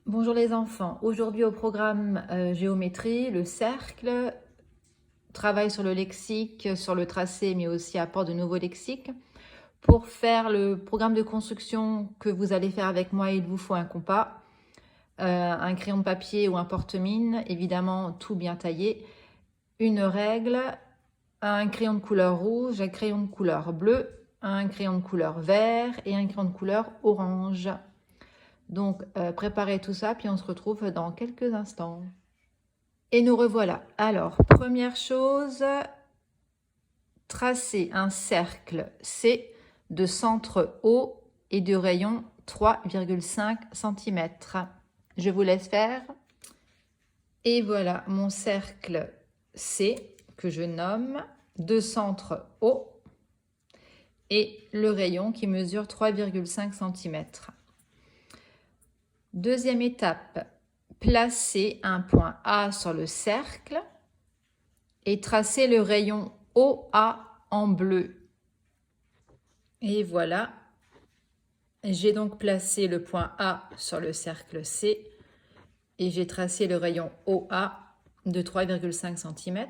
Bonjour les enfants, aujourd'hui au programme géométrie, le cercle, travail sur le lexique, sur le tracé mais aussi apport de nouveaux lexiques. Pour faire le programme de construction que vous allez faire avec moi, il vous faut un compas, un crayon de papier ou un porte-mine, évidemment tout bien taillé, une règle, un crayon de couleur rouge, un crayon de couleur bleue, un crayon de couleur vert et un crayon de couleur orange. Donc, préparez tout ça, puis on se retrouve dans quelques instants. Et nous revoilà. Alors, première chose, tracez un cercle C de centre O et de rayon 3,5 cm. Je vous laisse faire. Et voilà mon cercle C que je nomme de centre O et le rayon qui mesure 3,5 cm. Deuxième étape, placez un point A sur le cercle et tracez le rayon OA en bleu. Et voilà, j'ai donc placé le point A sur le cercle C et j'ai tracé le rayon OA de 3,5 cm.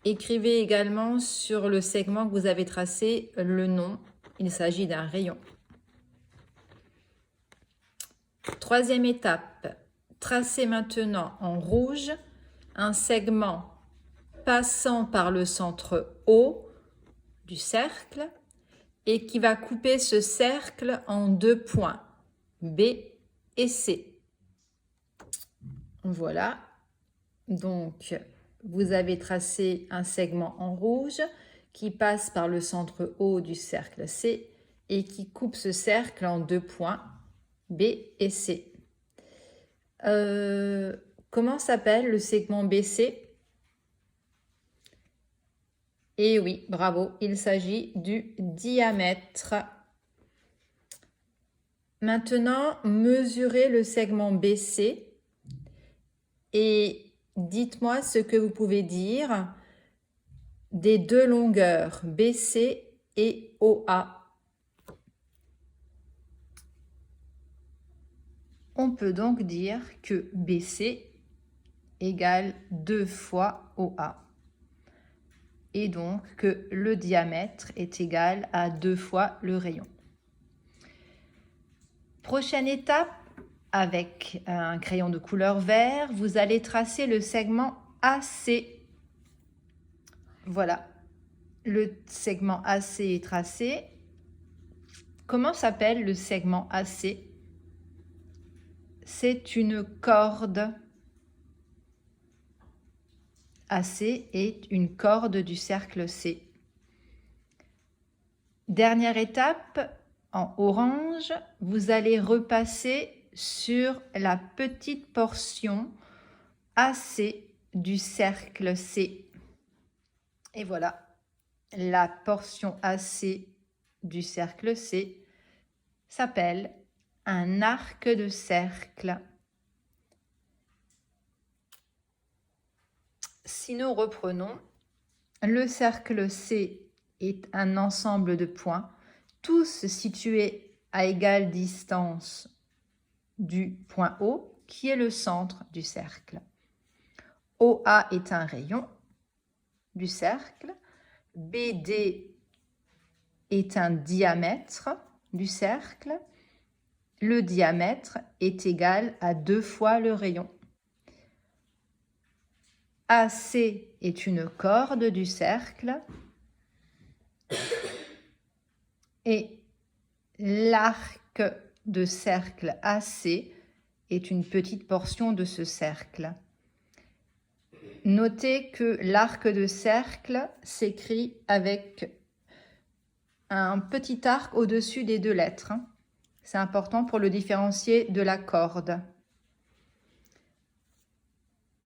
Écrivez également sur le segment que vous avez tracé le nom, il s'agit d'un rayon. Troisième étape, tracez maintenant en rouge un segment passant par le centre O du cercle et qui va couper ce cercle en deux points, B et C. Voilà, donc vous avez tracé un segment en rouge qui passe par le centre O du cercle C et qui coupe ce cercle en deux points, B et C. Comment s'appelle le segment BC? Et oui, bravo, il s'agit du diamètre. Maintenant, mesurez le segment BC et dites-moi ce que vous pouvez dire des deux longueurs BC et OA. On peut donc dire que BC égale 2 fois OA. Et donc que le diamètre est égal à 2 fois le rayon. Prochaine étape, avec un crayon de couleur vert, vous allez tracer le segment AC. Voilà, le segment AC est tracé. Comment s'appelle le segment AC? C'est une corde. AC est une corde du cercle C. Dernière étape, en orange, vous allez repasser sur la petite portion AC du cercle C. Et voilà, la portion AC du cercle C s'appelle un arc de cercle. Si nous reprenons, le cercle C est un ensemble de points, tous situés à égale distance du point O, qui est le centre du cercle. OA est un rayon du cercle, BD est un diamètre du cercle, le diamètre est égal à 2 fois le rayon. AC est une corde du cercle et l'arc de cercle AC est une petite portion de ce cercle. Notez que l'arc de cercle s'écrit avec un petit arc au-dessus des deux lettres. C'est important pour le différencier de la corde.